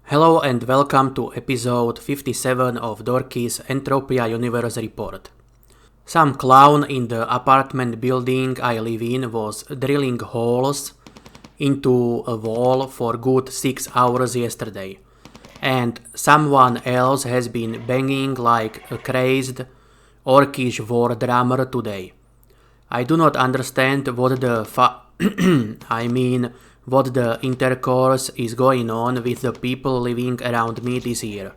Hello and welcome to episode 57 of Dorki's Entropia Universe report. Some clown in the apartment building I live in was drilling holes into a wall for good 6 hours yesterday, and someone else has been banging like a crazed orcish war drummer today. I do not understand what the what the intercourse is going on with the people living around me this year.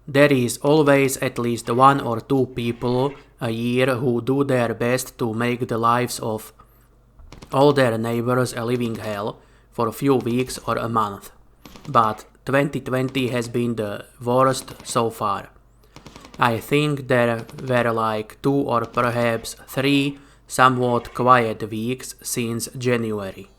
There is always at least one or two people a year who do their best to make the lives of all their neighbors a living hell for a few weeks or a month. But 2020 has been the worst so far. I think there were like 2 or perhaps 3 somewhat quiet weeks since January.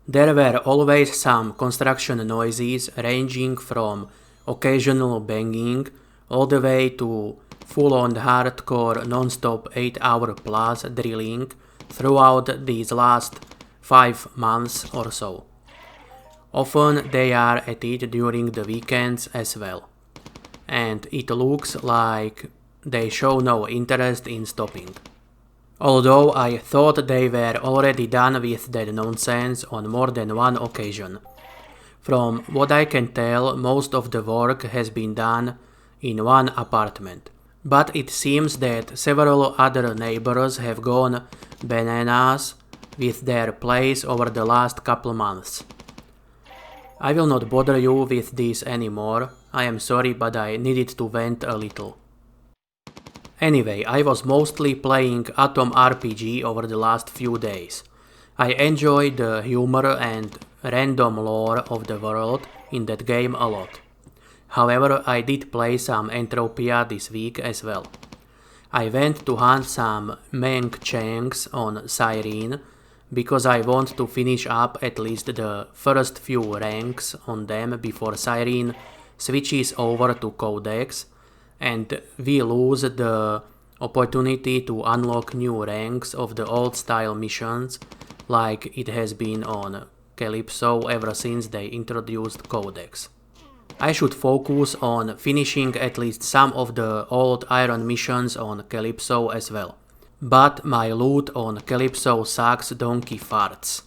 There were always some construction noises ranging from occasional banging all the way to full-on hardcore non-stop 8-hour plus drilling throughout these last 5 months or so. Often they are at it during the weekends as well, and it looks like they show no interest in stopping. Although I thought they were already done with that nonsense on more than one occasion. From what I can tell, most of the work has been done in one apartment. But it seems that several other neighbors have gone bananas with their place over the last couple months. I will not bother you with this anymore. I am sorry, but I needed to vent a little. Anyway, I was mostly playing Atom RPG over the last few days. I enjoy the humor and random lore of the world in that game a lot. However, I did play some Entropia this week as well. I went to hunt some Mang on Siren because I want to finish up at least the first few ranks on them before Siren switches over to Codex, and we lose the opportunity to unlock new ranks of the old style missions like it has been on Calypso ever since they introduced Codex. I should focus on finishing at least some of the old iron missions on Calypso as well, but my loot on Calypso sucks donkey farts.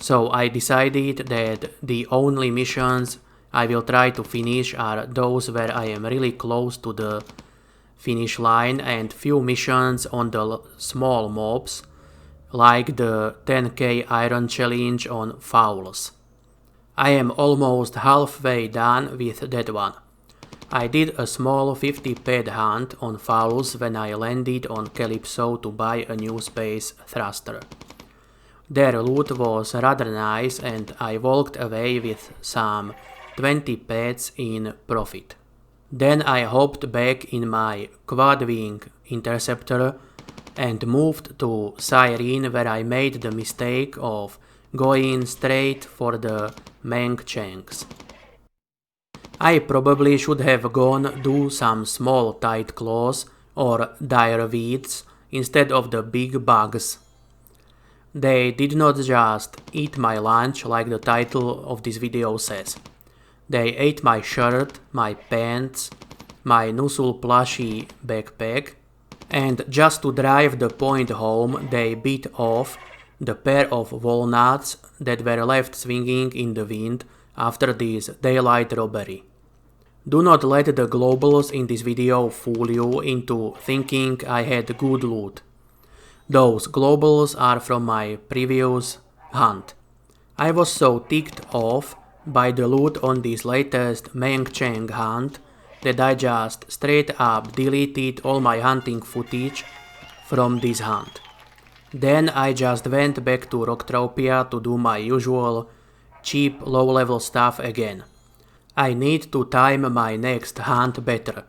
So I decided that the only missions I will try to finish are those where I am really close to the finish line, and few missions on the small mobs, like the 10k iron challenge on Fowls. I am almost halfway done with that one. I did a small 50 ped hunt on Fowls when I landed on Calypso to buy a new space thruster. Their loot was rather nice and I walked away with some 20 pets in profit. Then I hopped back in my quad-wing interceptor and moved to Siren, where I made the mistake of going straight for the Mang. I probably should have gone do some small tight claws or dire weeds instead of the big bugs. They did not just eat my lunch like the title of this video says. They ate my shirt, my pants, my Nusul plushy backpack, and just to drive the point home they bit off the pair of walnuts that were left swinging in the wind after this daylight robbery. Do not let the globals in this video fool you into thinking I had good loot. Those globals are from my previous hunt. I was so ticked off by the loot on this latest Mang hunt that I just straight up deleted all my hunting footage from this hunt. Then I just went back to Rocktropia to do my usual cheap low-level stuff again. I need to time my next hunt better.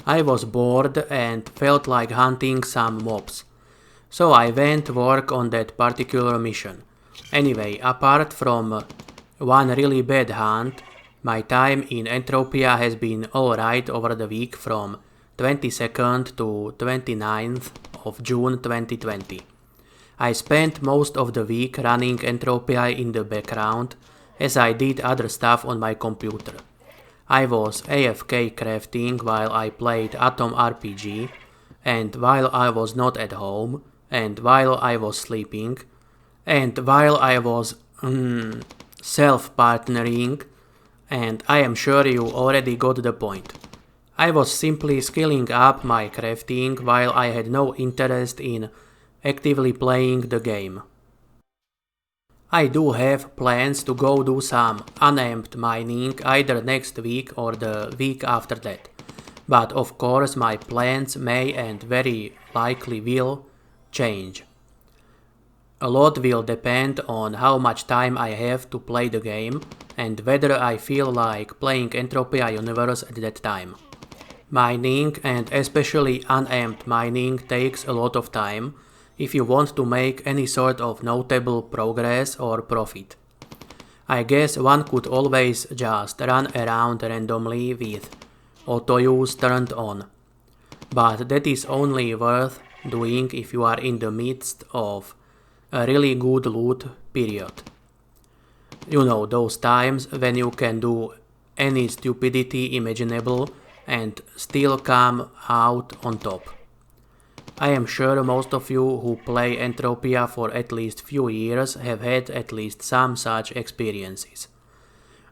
I was bored and felt like hunting some mobs, so I went work on that particular mission. Anyway, apart from one really bad hunt, my time in Entropia has been alright over the week from 22nd to 29th of June 2020. I spent most of the week running Entropia in the background as I did other stuff on my computer. I was AFK crafting while I played Atom RPG, and while I was not at home, and while I was sleeping, and while I was self-partnering, and I am sure you already got the point. I was simply skilling up my crafting while I had no interest in actively playing the game. I do have plans to go do some unamped mining either next week or the week after that, but of course my plans may and very likely will change. A lot will depend on how much time I have to play the game and whether I feel like playing Entropia Universe at that time. Mining, and especially unamped mining, takes a lot of time if you want to make any sort of notable progress or profit. I guess one could always just run around randomly with auto use turned on, but that is only worth doing if you are in the midst of a really good loot period. You know, those times when you can do any stupidity imaginable and still come out on top. I am sure most of you who play Entropia for at least few years have had at least some such experiences.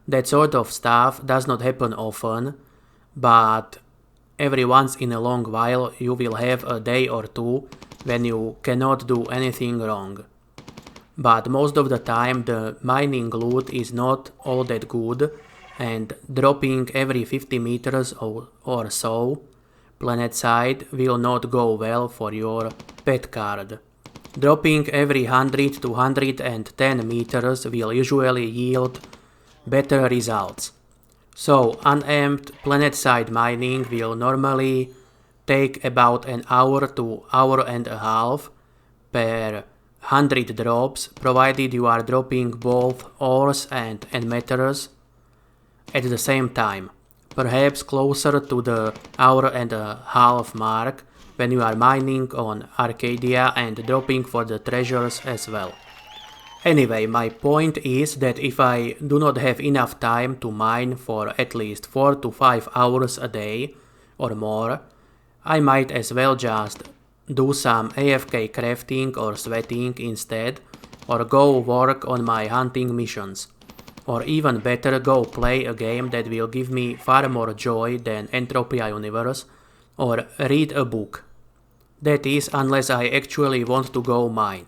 That sort of stuff does not happen often, but every once in a long while you will have a day or two when you cannot do anything wrong. But most of the time the mining loot is not all that good, and dropping every 50 meters or so planet side will not go well for your pet card. Dropping every 100 to 110 meters will usually yield better results. So unamped planet side mining will normally take about an hour to hour and a half per 100 drops, provided you are dropping both ores and emitters at the same time, perhaps closer to the hour and a half mark when you are mining on Arcadia and dropping for the treasures as well. Anyway, my point is that if I do not have enough time to mine for at least 4 to 5 hours a day or more, I might as well just do some AFK crafting or sweating instead, or go work on my hunting missions. Or even better, go play a game that will give me far more joy than Entropia Universe, or read a book. That is, unless I actually want to go mine.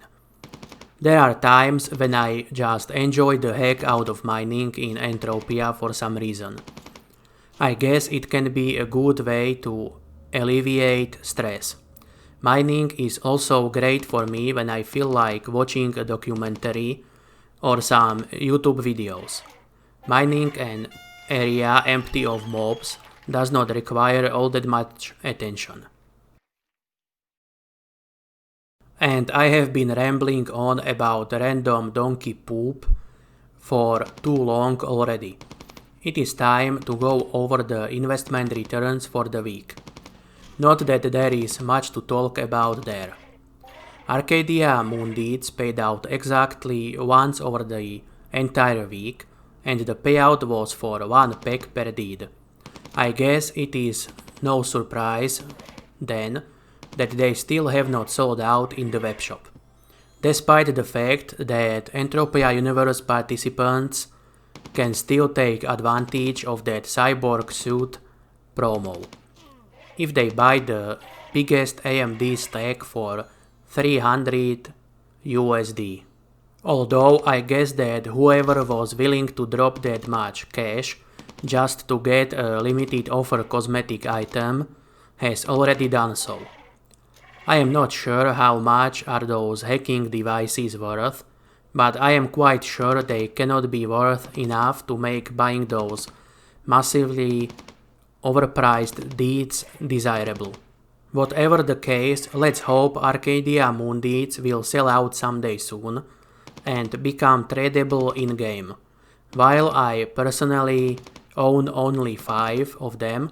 There are times when I just enjoy the heck out of mining in Entropia for some reason. I guess it can be a good way to alleviate stress. Mining is also great for me when I feel like watching a documentary or some YouTube videos. Mining an area empty of mobs does not require all that much attention. And I have been rambling on about random donkey poop for too long already. It is time to go over the investment returns for the week. Not that there is much to talk about there. Arcadia Moon Deeds paid out exactly once over the entire week, and the payout was for 1 pack per deed. I guess it is no surprise, then, that they still have not sold out in the webshop, despite the fact that Entropia Universe participants can still take advantage of that cyborg suit promo. If they buy the biggest AMD stack for 300 USD. Although I guess that whoever was willing to drop that much cash just to get a limited offer cosmetic item has already done so. I am not sure how much are those hacking devices worth, but I am quite sure they cannot be worth enough to make buying those massively overpriced deeds desirable. Whatever the case, let's hope Arcadia Moon Deeds will sell out someday soon and become tradable in-game. While I personally own only 5 of them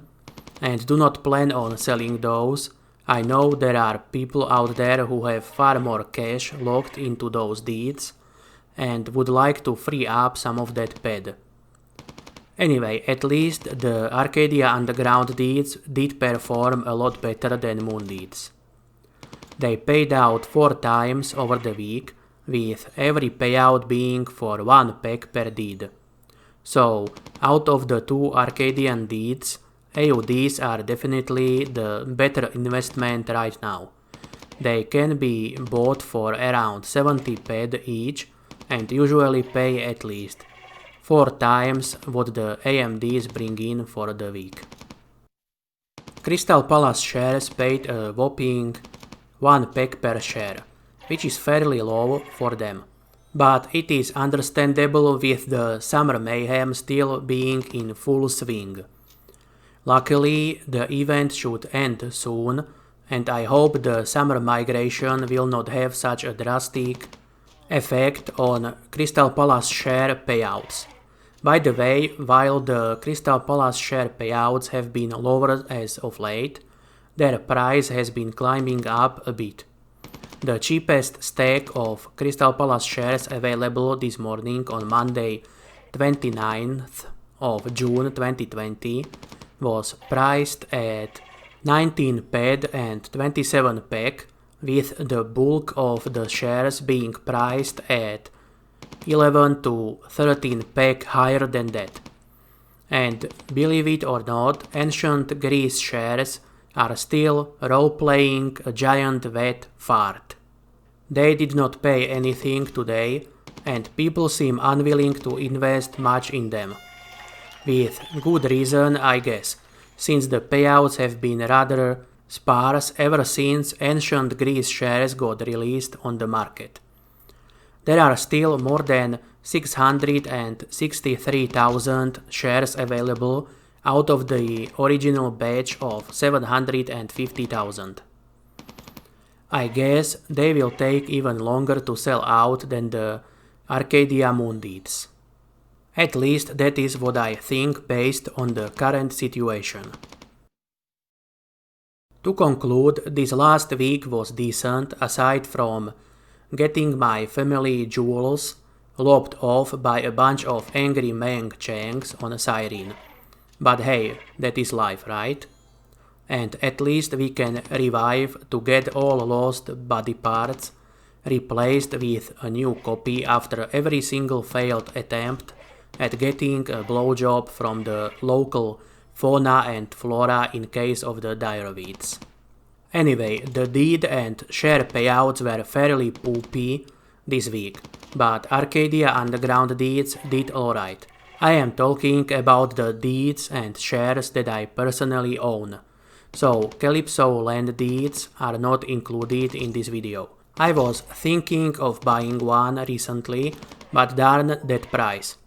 and do not plan on selling those, I know there are people out there who have far more cash locked into those deeds, and would like to free up some of that ped. Anyway, at least the Arcadia Underground deeds did perform a lot better than Moon deeds. They paid out 4 times over the week, with every payout being for 1 pack per deed. So, out of the 2 Arcadian deeds, AUDs are definitely the better investment right now. They can be bought for around 70 ped each and usually pay at least 4 times what the AMDs bring in for the week. Crystal Palace shares paid a whopping 1 pack per share, which is fairly low for them. But it is understandable with the summer mayhem still being in full swing. Luckily, the event should end soon, and I hope the summer migration will not have such a drastic effect on Crystal Palace share payouts. By the way, while the Crystal Palace share payouts have been lower as of late, their price has been climbing up a bit. The cheapest stack of Crystal Palace shares available this morning on Monday 29th of June 2020 was priced at 19 ped and 27 pack, with the bulk of the shares being priced at 11 to 13 pack higher than that. And believe it or not, Ancient Greece shares are still role-playing a giant wet fart. They did not pay anything today, and people seem unwilling to invest much in them. With good reason, I guess, since the payouts have been rather sparse ever since Ancient Greece shares got released on the market. There are still more than 663,000 shares available out of the original batch of 750,000. I guess they will take even longer to sell out than the Arcadia Moon deeds. At least that is what I think based on the current situation. To conclude, this last week was decent aside from getting my family jewels lopped off by a bunch of angry Mang Changs on a siren. But hey, that is life, right? And at least we can revive to get all lost body parts replaced with a new copy after every single failed attempt at getting a blowjob from the local fauna and flora in case of the direweeds. Anyway, the deed and share payouts were fairly poopy this week, but Arcadia Underground deeds did alright. I am talking about the deeds and shares that I personally own, so Calypso land deeds are not included in this video. I was thinking of buying one recently, but darn that price.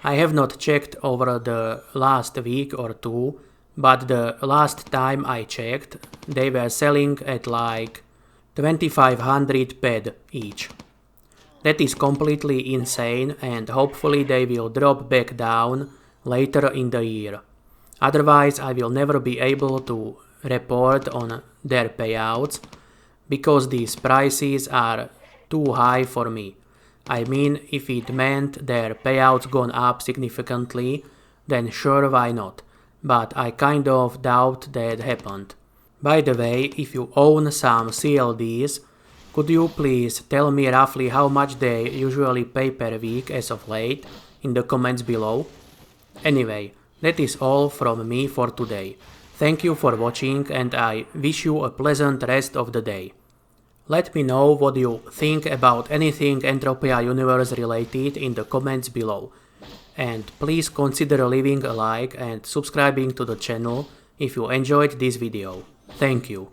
I have not checked over the last week or two, but the last time I checked, they were selling at like 2500 ped each. That is completely insane, and hopefully they will drop back down later in the year. Otherwise I will never be able to report on their payouts, because these prices are too high for me. I mean, if it meant their payouts gone up significantly, then sure, why not? But I kind of doubt that happened. By the way, if you own some CLDs, could you please tell me roughly how much they usually pay per week as of late in the comments below? Anyway, that is all from me for today. Thank you for watching, and I wish you a pleasant rest of the day. Let me know what you think about anything Entropia Universe related in the comments below. And please consider leaving a like and subscribing to the channel if you enjoyed this video. Thank you.